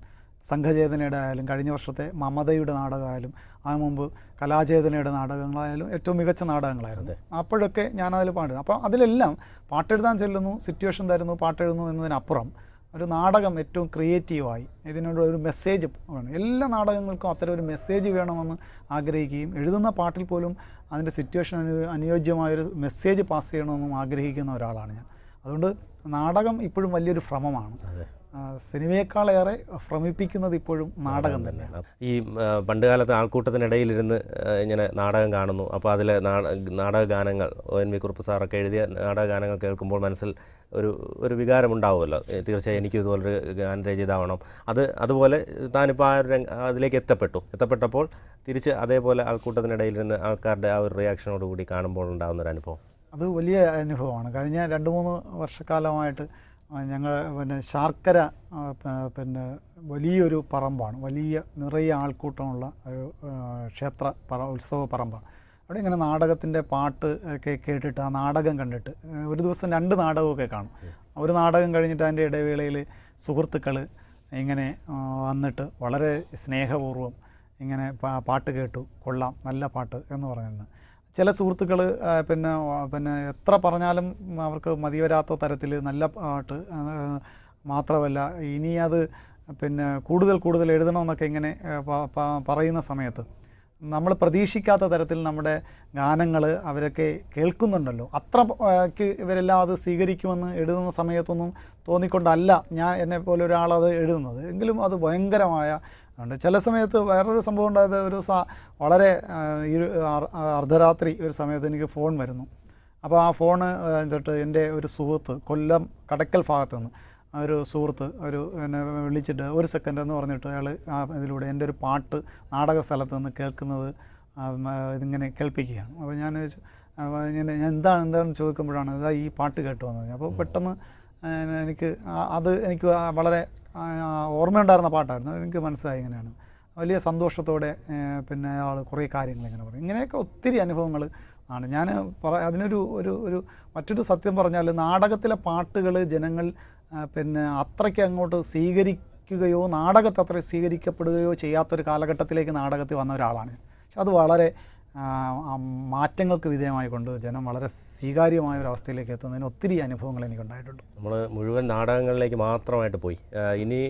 സംഘചേതനയുടെ ആയാലും, കഴിഞ്ഞ വർഷത്തെ മമതയുടെ നാടകമായാലും, അതിനു മുമ്പ് കലാചേതനയുടെ നാടകങ്ങളായാലും ഏറ്റവും മികച്ച നാടകങ്ങളായിരുന്നു. അപ്പോഴൊക്കെ ഞാനതിൽ പാടുന്നു. അപ്പോൾ അതിലെല്ലാം പാട്ടെഴുതാൻ ചെല്ലുന്നു, സിറ്റുവേഷൻ തരുന്നു, പാട്ടെഴുതുന്നു എന്നതിനപ്പുറം ഒരു നാടകം ഏറ്റവും ക്രിയേറ്റീവായി ഇതിനോട് ഒരു മെസ്സേജ് വേണം. എല്ലാ നാടകങ്ങൾക്കും അത്തരം ഒരു മെസ്സേജ് വേണമെന്ന് ആഗ്രഹിക്കുകയും എഴുതുന്ന പാട്ടിൽ പോലും അതിൻ്റെ സിറ്റുവേഷൻ അനുയോജ്യമായൊരു മെസ്സേജ് പാസ് ചെയ്യണമെന്നും ആഗ്രഹിക്കുന്ന ഒരാളാണ് ഞാൻ. അതുകൊണ്ട് നാടകം ഇപ്പോഴും വലിയൊരു ഭ്രമമാണ്. സിനിമയേക്കാളേറെ ഭ്രമിപ്പിക്കുന്നത് ഇപ്പോഴും നാടകം തന്നെയാണ്. ഈ പണ്ടുകാലത്ത് ആൾക്കൂട്ടത്തിനിടയിലിരുന്ന് ഇങ്ങനെ നാടകം കാണുന്നു. അപ്പോൾ അതിലെ നാടകഗാനങ്ങൾ ONV കുറുപ്പ് സാറൊക്കെ എഴുതിയ നാടകഗാനങ്ങൾ കേൾക്കുമ്പോൾ മനസ്സിൽ ഒരു വികാരമുണ്ടാവുമല്ലോ. തീർച്ചയായും എനിക്കും ഇതുപോലൊരു ഗാനരചയിതാവണം. അതുപോലെ താനിപ്പോൾ അതിലേക്ക് എത്തപ്പെട്ടപ്പോൾ തിരിച്ച് അതേപോലെ ആൾക്കൂട്ടത്തിനിടയിലിരുന്ന് ആൾക്കാരുടെ ആ ഒരു റിയാക്ഷനോടുകൂടി കാണുമ്പോൾ ഉണ്ടാകുന്ന ഒരു അനുഭവം, അത് വലിയ അനുഭവമാണ്. കഴിഞ്ഞ 2-3 വർഷക്കാലമായിട്ട് ഞങ്ങൾ ശാർക്കര വലിയൊരു പറമ്പാണ്, നിറയെ ആൾക്കൂട്ടമുള്ള ഒരു ഉത്സവ പറമ്പാണ്. അവിടെ ഇങ്ങനെ നാടകത്തിൻ്റെ പാട്ട് ഒക്കെ കേട്ടിട്ട് ആ നാടകം കണ്ടിട്ട് ഒരു ദിവസം 2 നാടകമൊക്കെ കാണും. ഒരു നാടകം കഴിഞ്ഞിട്ട് അതിൻ്റെ ഇടവേളയിൽ സുഹൃത്തുക്കൾ ഇങ്ങനെ വന്നിട്ട് വളരെ സ്നേഹപൂർവ്വം ഇങ്ങനെ പാട്ട് കേട്ടു, കൊള്ളാം, നല്ല പാട്ട് എന്ന് പറഞ്ഞിട്ടുണ്ട്. ചില സുഹൃത്തുക്കൾ എത്ര പറഞ്ഞാലും അവർക്ക് മതിവരാത്ത തരത്തിൽ നല്ല പാട്ട് മാത്രമല്ല ഇനി അത് കൂടുതൽ എഴുതണമെന്നൊക്കെ ഇങ്ങനെ പറയുന്ന സമയത്ത് നമ്മൾ പ്രതീക്ഷിക്കാത്ത തരത്തിൽ നമ്മുടെ ഗാനങ്ങൾ അവരൊക്കെ കേൾക്കുന്നുണ്ടല്ലോ, അത്രയ്ക്ക് ഇവരെല്ലാം അത് സ്വീകരിക്കുമെന്ന് എഴുതുന്ന സമയത്തൊന്നും തോന്നിക്കൊണ്ടല്ല എന്നെ പോലെ ഒരാളത് എഴുതുന്നത്. എങ്കിലും അത് ഭയങ്കരമായ ഉണ്ട്. ചില സമയത്ത് വേറൊരു സംഭവം ഉണ്ടായത്, വളരെ അർദ്ധരാത്രി ഒരു സമയത്ത് എനിക്ക് ഫോൺ വരുന്നു. അപ്പോൾ ആ ഫോണ് എന്നിട്ട് എൻ്റെ ഒരു സുഹൃത്ത്, കൊല്ലം കടക്കൽ ഭാഗത്ത് നിന്ന് ഒരു സുഹൃത്ത് എന്നെ വിളിച്ചിട്ട് 1 സെക്കൻഡ് എന്ന് പറഞ്ഞിട്ട് അയാൾ ഇതിലൂടെ എൻ്റെ ഒരു പാട്ട് നാടക സ്ഥലത്ത് നിന്ന് കേൾക്കുന്നത് ഇതിങ്ങനെ കേൾപ്പിക്കുകയാണ്. അപ്പോൾ ഞാൻ എന്താണെന്ന് ചോദിക്കുമ്പോഴാണ് ഇതാ ഈ പാട്ട് കേട്ടു വന്നത്. അപ്പോൾ പെട്ടെന്ന് എനിക്ക് വളരെ ഓർമ്മയുണ്ടായിരുന്ന പാട്ടായിരുന്നു. എനിക്ക് മനസ്സിലായി ഇങ്ങനെയാണ്. വലിയ സന്തോഷത്തോടെ അയാൾ കുറേ കാര്യങ്ങൾ ഇങ്ങനെ പറയും. ഇങ്ങനെയൊക്കെ ഒത്തിരി അനുഭവങ്ങൾ ആണ്. ഞാൻ അതിനൊരു മറ്റൊരു സത്യം പറഞ്ഞാൽ നാടകത്തിലെ പാട്ടുകൾ ജനങ്ങൾ അത്രയ്ക്ക് അങ്ങോട്ട് സ്വീകരിക്കുകയോ നാടകത്തെ അത്ര സ്വീകരിക്കപ്പെടുകയോ ചെയ്യാത്തൊരു കാലഘട്ടത്തിലേക്ക് നാടകത്തിൽ വന്ന ഒരാളാണ്. പക്ഷെ അത് വളരെ മാറ്റങ്ങൾക്ക് വിധേയമായിക്കൊണ്ട് ജനം വളരെ സ്വീകാര്യമായ ഒരു അവസ്ഥയിലേക്ക് എത്തുന്നതിന് ഒത്തിരി അനുഭവങ്ങൾ എനിക്കുണ്ടായിട്ടുണ്ട്. നമ്മൾ മുഴുവൻ നാടകങ്ങളിലേക്ക് മാത്രമായിട്ട് പോയി. ഇനി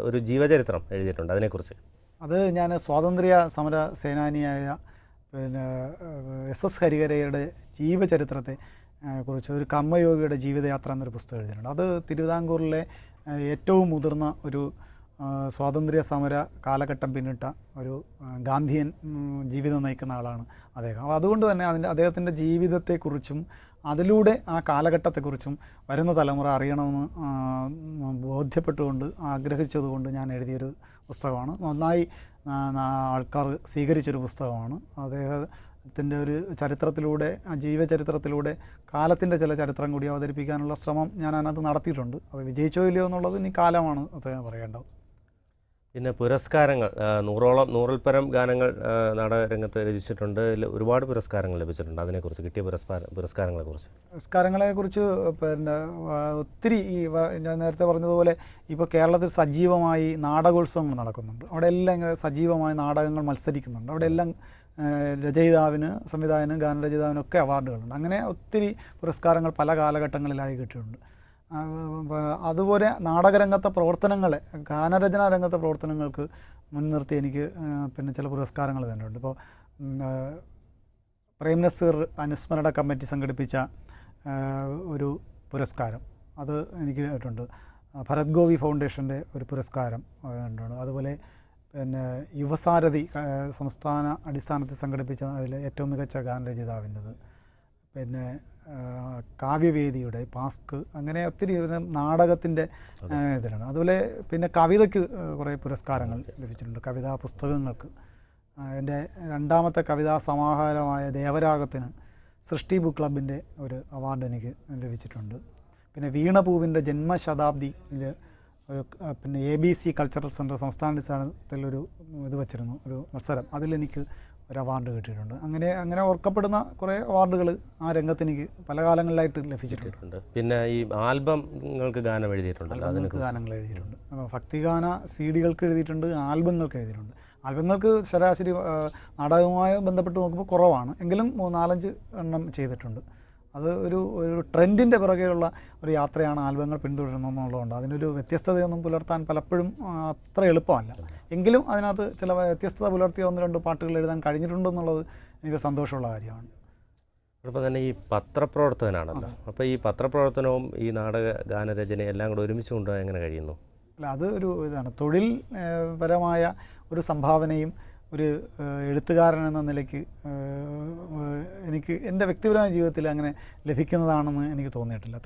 ഒരു ജീവചരിത്രം എഴുതിയിട്ടുണ്ട്, അതിനെക്കുറിച്ച്. അത് ഞാൻ സ്വാതന്ത്ര്യ സമര സേനാനിയായ SS ഹരിഹരയുടെ ജീവചരിത്രത്തെ കുറിച്ച് ഒരു കർമ്മയോഗിയുടെ ജീവിതയാത്ര എന്നൊരു പുസ്തകം എഴുതിയിട്ടുണ്ട്. അത് തിരുവിതാംകൂറിലെ ഏറ്റവും മുതിർന്ന ഒരു സ്വാതന്ത്ര്യ സമര കാലഘട്ടം പിന്നിട്ട ഒരു ഗാന്ധിയൻ ജീവിതം നയിക്കുന്ന ആളാണ് അദ്ദേഹം. അപ്പോൾ അതുകൊണ്ട് തന്നെ അദ്ദേഹത്തിൻ്റെ ജീവിതത്തെക്കുറിച്ചും അതിലൂടെ ആ കാലഘട്ടത്തെക്കുറിച്ചും വരുന്ന തലമുറ അറിയണമെന്ന് ബോധ്യപ്പെട്ടുകൊണ്ട് ആഗ്രഹിച്ചതുകൊണ്ട് ഞാൻ എഴുതിയൊരു പുസ്തകമാണ്. നന്നായി ആൾക്കാർ സ്വീകരിച്ചൊരു പുസ്തകമാണ്. അദ്ദേഹത്തിൻ്റെ ഒരു ചരിത്രത്തിലൂടെ, ജീവചരിത്രത്തിലൂടെ കാലത്തിൻ്റെ ചില ചരിത്രം കൂടി അവതരിപ്പിക്കാനുള്ള ശ്രമം ഞാൻ അതിനകത്ത് നടത്തിയിട്ടുണ്ട്. അത് വിജയിച്ചോ ഇല്ലയോ എന്നുള്ളത് ഇനി കാലമാണ് അദ്ദേഹം പറയേണ്ടത്. പിന്നെ പുരസ്കാരങ്ങൾ, നൂറിൽ പരം ഗാനങ്ങൾ നാടകരംഗത്ത് രചിച്ചിട്ടുണ്ട്. ഇതിൽ ഒരുപാട് പുരസ്കാരങ്ങൾ ലഭിച്ചിട്ടുണ്ട്. അതിനെക്കുറിച്ച്, കിട്ടിയ പുരസ്കാരങ്ങളെക്കുറിച്ച് പിന്നെ ഒത്തിരി ഞാൻ നേരത്തെ പറഞ്ഞതുപോലെ ഇപ്പോൾ കേരളത്തിൽ സജീവമായി നാടകോത്സവങ്ങൾ നടക്കുന്നുണ്ട്. അവിടെ എല്ലാം ഇങ്ങനെ സജീവമായ നാടകങ്ങൾ മത്സരിക്കുന്നുണ്ട്. അവിടെ എല്ലാം രചയിതാവിന്, സംവിധായകനും ഗാനരചയിതാവിനൊക്കെ അവാർഡുകളുണ്ട്. അങ്ങനെ ഒത്തിരി പുരസ്കാരങ്ങൾ പല കാലഘട്ടങ്ങളിലായി കിട്ടിയിട്ടുണ്ട്. അതുപോലെ നാടകരംഗത്തെ പ്രവർത്തനങ്ങളെ, ഗാനരചനാ രംഗത്തെ പ്രവർത്തനങ്ങൾക്ക് മുൻനിർത്തി എനിക്ക് പിന്നെ ചില പുരസ്കാരങ്ങൾ തന്നെയുണ്ട്. ഇപ്പോൾ പ്രേം നസീർ അനുസ്മരണ കമ്മിറ്റി സംഘടിപ്പിച്ച ഒരു പുരസ്കാരം, അത് എനിക്ക് കിട്ടിയിട്ടുണ്ട്. ഭരത് ഗോപി ഫൗണ്ടേഷൻ്റെ ഒരു പുരസ്കാരം ഉണ്ട്. അതുപോലെ പിന്നെ യുവസാരഥി സംസ്ഥാന അടിസ്ഥാനത്തിൽ സംഘടിപ്പിച്ച അതിൽ ഏറ്റവും മികച്ച ഗാനരചയിതാവിൻ്റെത്, പിന്നെ കാവ്യവേദിയുടെ പാസ്ക്, അങ്ങനെ ഒത്തിരി നാടകത്തിൻ്റെ ഇതിലാണ്. അതുപോലെ പിന്നെ കവിതയ്ക്ക് കുറേ പുരസ്കാരങ്ങൾ ലഭിച്ചിട്ടുണ്ട്. കവിതാ പുസ്തകങ്ങൾക്ക് എൻ്റെ രണ്ടാമത്തെ കവിതാ സമാഹാരമായ ദേവരാഗത്തിന് സൃഷ്ടി ബുക്ക് ക്ലബിൻ്റെ ഒരു അവാർഡ് എനിക്ക് ലഭിച്ചിട്ടുണ്ട്. പിന്നെ വീണപൂവിൻ്റെ ജന്മശതാബ്ദിയിൽ ഒരു പിന്നെ ABC കൾച്ചറൽ സെൻറ്റർ സംസ്ഥാന അടിസ്ഥാനത്തിലൊരു ഇത് വച്ചിരുന്നു, ഒരു മത്സരം, അതിലെനിക്ക് ഒരു അവാർഡ് കിട്ടിയിട്ടുണ്ട്. അങ്ങനെ ഓർക്കപ്പെടുന്ന കുറേ അവാർഡുകൾ ആ രംഗത്ത് എനിക്ക് പല കാലങ്ങളിലായിട്ട് ലഭിച്ചിട്ടുണ്ട്. പിന്നെ ഈ ആൽബങ്ങൾക്ക് ഗാനം എഴുതിയിട്ടുണ്ടല്ലോ, ഗാനങ്ങൾ എഴുതിയിട്ടുണ്ട്. ഭക്തിഗാന CDകൾക്ക് എഴുതിയിട്ടുണ്ട്, ആൽബങ്ങൾക്ക് എഴുതിയിട്ടുണ്ട്. ആൽബങ്ങൾക്ക് ശരാശരി നാടകവുമായി ബന്ധപ്പെട്ട് നോക്കുമ്പോൾ കുറവാണ്, എങ്കിലും 4-5 എണ്ണം ചെയ്തിട്ടുണ്ട്. അത് ഒരു ട്രെൻഡിൻ്റെ പിറകെയുള്ള ഒരു യാത്രയാണ് ആൽബങ്ങൾ പിന്തുടരുന്നതെന്നുള്ളതുകൊണ്ട് അതിനൊരു വ്യത്യസ്തതയൊന്നും പുലർത്താൻ പലപ്പോഴും അത്ര എളുപ്പമല്ല. എങ്കിലും അതിനകത്ത് ചില വ്യത്യസ്തത പുലർത്തിയ 1-2 പാട്ടുകൾ എഴുതാൻ കഴിഞ്ഞിട്ടുണ്ടെന്നുള്ളത് എനിക്ക് സന്തോഷമുള്ള കാര്യമാണ്. അപ്പോൾ തന്നെ ഈ പത്രപ്രവർത്തകനാണല്ലോ, അപ്പോൾ ഈ പത്രപ്രവർത്തനവും ഈ നാടക ഗാനരചനയും എല്ലാം കൂടെ ഒരുമിച്ച് കൊണ്ടുപോകാൻ എങ്ങനെ കഴിയുന്നു? അല്ല, അത് ഒരു ഇതാണ്, തൊഴിൽ പരമായ ഒരു സംഭാവനയും ഒരു എഴുത്തുകാരൻ എന്ന നിലയ്ക്ക് എനിക്ക് എൻ്റെ വ്യക്തിപരമായ ജീവിതത്തിൽ അങ്ങനെ ലഭിക്കുന്നതാണെന്ന് എനിക്ക് തോന്നിയിട്ടില്ല.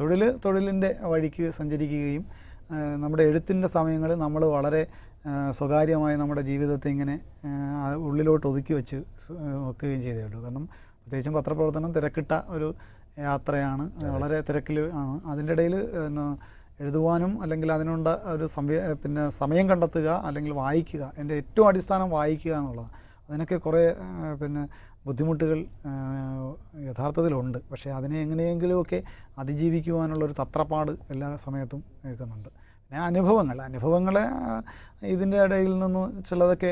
തൊഴിലിൻ്റെ വഴിക്ക് സഞ്ചരിക്കുകയും നമ്മുടെ എഴുത്തിൻ്റെ സമയങ്ങളിൽ നമ്മൾ വളരെ സ്വകാര്യമായി നമ്മുടെ ജീവിതത്തെ ഇങ്ങനെ ഉള്ളിലോട്ട് ഒതുക്കി വെച്ച് വെക്കുകയും ചെയ്തേ ഉള്ളൂ. കാരണം പ്രത്യേകിച്ചും പത്രപ്രവർത്തനം തിരക്കിട്ട ഒരു യാത്രയാണ്, വളരെ തിരക്കിൽ ആണ്. അതിൻ്റെ ഇടയിൽ എഴുതുവാനും അല്ലെങ്കിൽ അതിനുള്ള ഒരു പിന്നെ സമയം കണ്ടെത്തുക, അല്ലെങ്കിൽ വായിക്കുക, എൻ്റെ ഏറ്റവും അടിസ്ഥാനം വായിക്കുക എന്നുള്ളതാണ്. അതിനൊക്കെ കുറേ പിന്നെ ബുദ്ധിമുട്ടുകൾ യഥാർത്ഥത്തിലുണ്ട്. പക്ഷേ അതിനെ എങ്ങനെയെങ്കിലുമൊക്കെ അതിജീവിക്കുവാനുള്ളൊരു തത്രപ്പാട് എല്ലാ സമയത്തും കേൾക്കുന്നുണ്ട്. പിന്നെ അനുഭവങ്ങളെ ഇതിൻ്റെ ഇടയിൽ നിന്ന് ചിലതൊക്കെ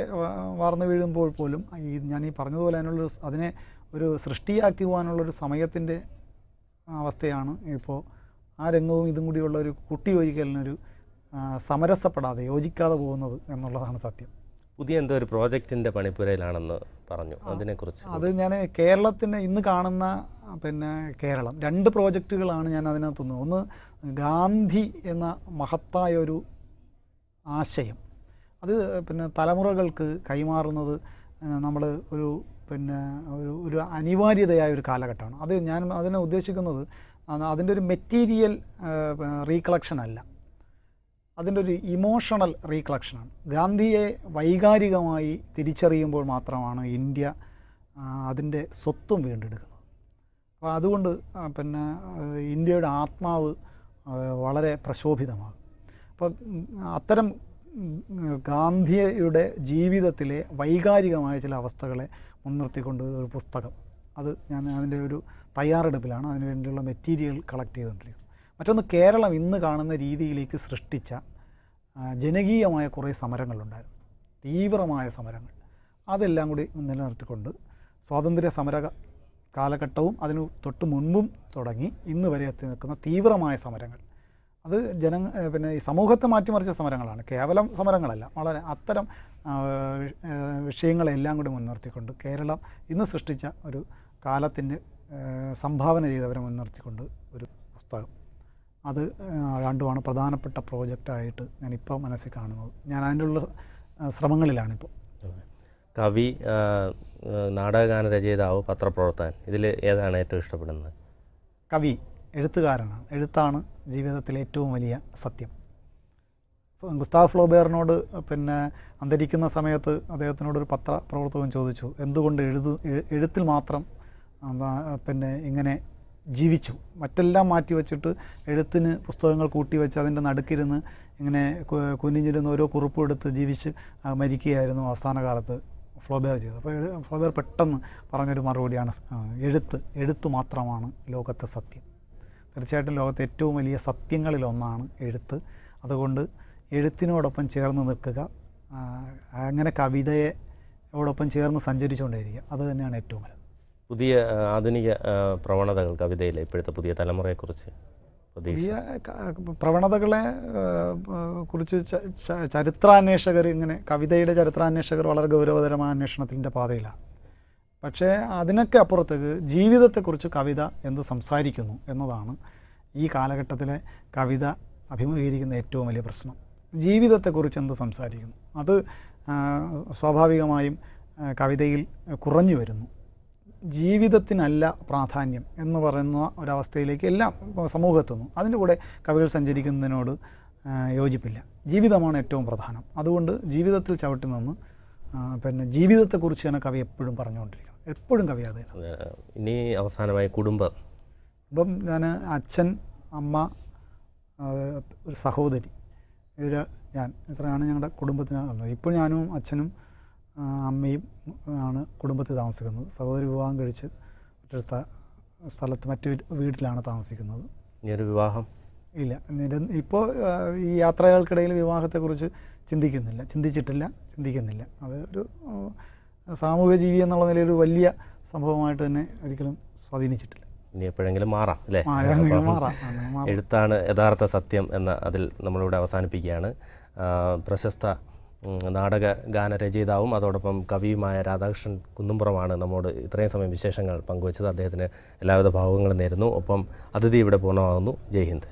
വാർന്നു വീഴുമ്പോൾ പോലും ഞാൻ ഈ പറഞ്ഞതുപോലെ അതിനെ ഒരു സൃഷ്ടിയാക്കുവാനുള്ളൊരു സമയത്തിൻ്റെ അവസ്ഥയാണ് ഇപ്പോൾ. ആ രംഗവും ഇതും കൂടിയുള്ള ഒരു കൂട്ടിയോജിക്കലിനൊരു സമരസപ്പെടാതെ യോജിക്കാതെ പോകുന്നത് എന്നുള്ളതാണ് സത്യം. പുതിയ എന്തോ ഒരു പ്രോജക്റ്റിൻ്റെ പണിപ്പുരയിലാണെന്ന് പറഞ്ഞു, അതിനെക്കുറിച്ച്? അത് ഞാൻ കേരളത്തിന് ഇന്ന് കാണുന്ന പിന്നെ കേരളം 2 പ്രോജക്റ്റുകളാണ് ഞാൻ അതിനകത്തുനിന്ന്. ഒന്ന്, ഗാന്ധി എന്ന മഹത്തായ ഒരു ആശയം, അത് പിന്നെ തലമുറകൾക്ക് കൈമാറുന്നത് നമ്മൾ ഒരു അനിവാര്യതയായ ഒരു കാലഘട്ടമാണ്. അത് ഞാൻ അതിനെ ഉദ്ദേശിക്കുന്നത് അതിൻ്റെ ഒരു മെറ്റീരിയൽ റീകളക്ഷൻ അല്ല, അതിൻ്റെ ഒരു ഇമോഷണൽ റീകളക്ഷനാണ്. ഗാന്ധിയെ വൈകാരികമായി തിരിച്ചറിയുമ്പോൾ മാത്രമാണ് ഇന്ത്യ അതിൻ്റെ സ്വത്വം വീണ്ടെടുക്കുന്നത്. അപ്പോൾ അതുകൊണ്ട് പിന്നെ ഇന്ത്യയുടെ ആത്മാവ് വളരെ പ്രശോഭിതമാകും. അപ്പോൾ അത്തരം ഗാന്ധിയുടെ ജീവിതത്തിലെ വൈകാരികമായ ചില അവസ്ഥകളെ മുൻനിർത്തിക്കൊണ്ട് ഒരു പുസ്തകം, അത് ഞാൻ അതിൻ്റെ ഒരു തയ്യാറെടുപ്പിലാണ്, അതിനു വേണ്ടിയുള്ള മെറ്റീരിയൽ കളക്ട് ചെയ്തുകൊണ്ടിരിക്കുന്നത്. മറ്റൊന്ന്, കേരളം ഇന്ന് കാണുന്ന രീതിയിലേക്ക് സൃഷ്ടിച്ച ജനകീയമായ കുറേ സമരങ്ങളുണ്ടായിരുന്നു, തീവ്രമായ സമരങ്ങൾ. അതെല്ലാം കൂടി നിലനിർത്തിക്കൊണ്ട് സ്വാതന്ത്ര്യ സമര കാലഘട്ടവും അതിന് തൊട്ട് മുൻപും തുടങ്ങി ഇന്ന് വരെ എത്തി നിൽക്കുന്ന തീവ്രമായ സമരങ്ങൾ, അത് പിന്നെ ഈ സമൂഹത്തെ മാറ്റിമറിച്ച സമരങ്ങളാണ്, കേവലം സമരങ്ങളല്ല. വളരെ അത്തരം വിഷയങ്ങളെല്ലാം കൂടി മുൻനിർത്തിക്കൊണ്ട് കേരളം ഇന്ന് സൃഷ്ടിച്ച ഒരു കാലത്തിന് സംഭാവന ചെയ്തവരെ മുൻനിർത്തിക്കൊണ്ട് ഒരു പുസ്തകം, അത് രണ്ടുമാണ് പ്രധാനപ്പെട്ട പ്രോജക്റ്റായിട്ട് ഞാനിപ്പോൾ മനസ്സിൽ കാണുന്നത്. ഞാൻ അതിനുള്ള ശ്രമങ്ങളിലാണിപ്പോൾ. കവി, നാടകഗാന രചയിതാവ്, പത്രപ്രവർത്തകൻ, ഇതിൽ ഏതാണ് ഏറ്റവും ഇഷ്ടപ്പെടുന്നത്? കവി, എഴുത്തുകാരനാണ്. എഴുത്താണ് ജീവിതത്തിലെ ഏറ്റവും വലിയ സത്യം. ഗുസ്താവ് ഫ്ലോബേറിനോട് പിന്നെ അന്തരിക്കുന്ന സമയത്ത് അദ്ദേഹത്തിനോടൊരു പത്രപ്രവർത്തകൻ ചോദിച്ചു, എന്തുകൊണ്ട് എഴുത്തിൽ മാത്രം പിന്നെ ഇങ്ങനെ ജീവിച്ചു, മറ്റെല്ലാം മാറ്റി വച്ചിട്ട് എഴുത്തിന് പുസ്തകങ്ങൾ കൂട്ടി വെച്ച് അതിൻ്റെ നടുക്കിരുന്ന് ഇങ്ങനെ കുനിഞ്ഞിരുന്ന് ഓരോ കുറിപ്പും എടുത്ത് ജീവിച്ച് മരിക്കുകയായിരുന്നു അവസാന കാലത്ത് ഫ്ലോബേർ ചെയ്തത്. അപ്പോൾ ഫ്ലോബേർ പെട്ടെന്ന് പറഞ്ഞൊരു മറുപടിയാണ്, എഴുത്ത് മാത്രമാണ് ലോകത്തെ സത്യം. തീർച്ചയായിട്ടും ലോകത്തെ ഏറ്റവും വലിയ സത്യങ്ങളിലൊന്നാണ് എഴുത്ത്. അതുകൊണ്ട് എഴുത്തിനോടൊപ്പം ചേർന്ന് നിൽക്കുക, അങ്ങനെ കവിതയോടൊപ്പം ചേർന്ന് സഞ്ചരിച്ചുകൊണ്ടേയിരിക്കുക, അത് തന്നെയാണ് ഏറ്റവും വലുത്. പുതിയ ആധുനിക പ്രവണതകൾ കവിതയിലെ ഇപ്പോഴത്തെ പുതിയ തലമുറയെക്കുറിച്ച് പുതിയ പ്രവണതകളെ കുറിച്ച് ചരിത്രാന്വേഷകർ, ഇങ്ങനെ കവിതയുടെ ചരിത്രാന്വേഷകർ വളരെ ഗൗരവതരമായ അന്വേഷണത്തിൻ്റെ പാതയിലാണ്. പക്ഷേ അതിനൊക്കെ അപ്പുറത്തേക്ക് ജീവിതത്തെക്കുറിച്ച് കവിത എന്ത് സംസാരിക്കുന്നു എന്നതാണ് ഈ കാലഘട്ടത്തിലെ കവിത അഭിമുഖീകരിക്കുന്ന ഏറ്റവും വലിയ പ്രശ്നം. ജീവിതത്തെക്കുറിച്ച് എന്ത് സംസാരിക്കുന്നു, അത് സ്വാഭാവികമായും കവിതയിൽ കുറഞ്ഞു വരുന്നു. ജീവിതത്തിനല്ല പ്രാധാന്യം എന്ന് പറയുന്ന ഒരവസ്ഥയിലേക്ക് എല്ലാം സമൂഹമെത്തുന്നു. അതിൻ്റെ കൂടെ കവികൾ സഞ്ചരിക്കുന്നതിനോട് യോജിപ്പില്ല. ജീവിതമാണ് ഏറ്റവും പ്രധാനം. അതുകൊണ്ട് ജീവിതത്തിൽ ചവിട്ടി നിന്ന് പിന്നെ ജീവിതത്തെക്കുറിച്ച് തന്നെ കവി എപ്പോഴും പറഞ്ഞുകൊണ്ടിരിക്കണം. എപ്പോഴും കവി അത് തന്നെ. ഇനി അവസാനമായി കുടുംബം. ഇപ്പം ഞാൻ അച്ഛൻ, അമ്മ, ഒരു സഹോദരി, ഞാൻ, ഇത്രയാണ് ഞങ്ങളുടെ കുടുംബത്തിനുള്ളത്. ഇപ്പോൾ ഞാനും അച്ഛനും അമ്മയും ആണ് കുടുംബത്തിൽ താമസിക്കുന്നത്. സഹോദരി വിവാഹം കഴിച്ച് മറ്റൊരു സ്ഥലത്ത് മറ്റു വീട്ടിലാണ് താമസിക്കുന്നത്. ഇനിയൊരു വിവാഹം ഇല്ല. ഇപ്പോൾ ഈ യാത്രകൾക്കിടയിൽ വിവാഹത്തെക്കുറിച്ച് ചിന്തിക്കുന്നില്ല. അത് ഒരു സാമൂഹ്യ ജീവി എന്നുള്ള നിലയിൽ ഒരു വലിയ സംഭവമായിട്ട് തന്നെ ഒരിക്കലും സ്വാധീനിച്ചിട്ടില്ല. ഇനി എപ്പോഴെങ്കിലും മാറാം അല്ലേ? മാറാം. എഴുത്താണ് യഥാർത്ഥ സത്യം എന്ന അതിൽ നമ്മളിവിടെ അവസാനിപ്പിക്കുകയാണ്. പ്രശസ്ത നാടക ഗാന രചയിതാവും അതോടൊപ്പം കവിയുമായ രാധാകൃഷ്ണൻ കുന്നുംപുറമാണ് നമ്മോട് ഇത്രയും സമയം വിശേഷങ്ങൾ പങ്കുവച്ചത്. അദ്ദേഹത്തിന് എല്ലാവിധ ഭാവുകങ്ങളും നേരുന്നു. ഒപ്പം അതിഥി ഇവിടെ പൂർണ്ണമാകുന്നു. ജയ് ഹിന്ദ്.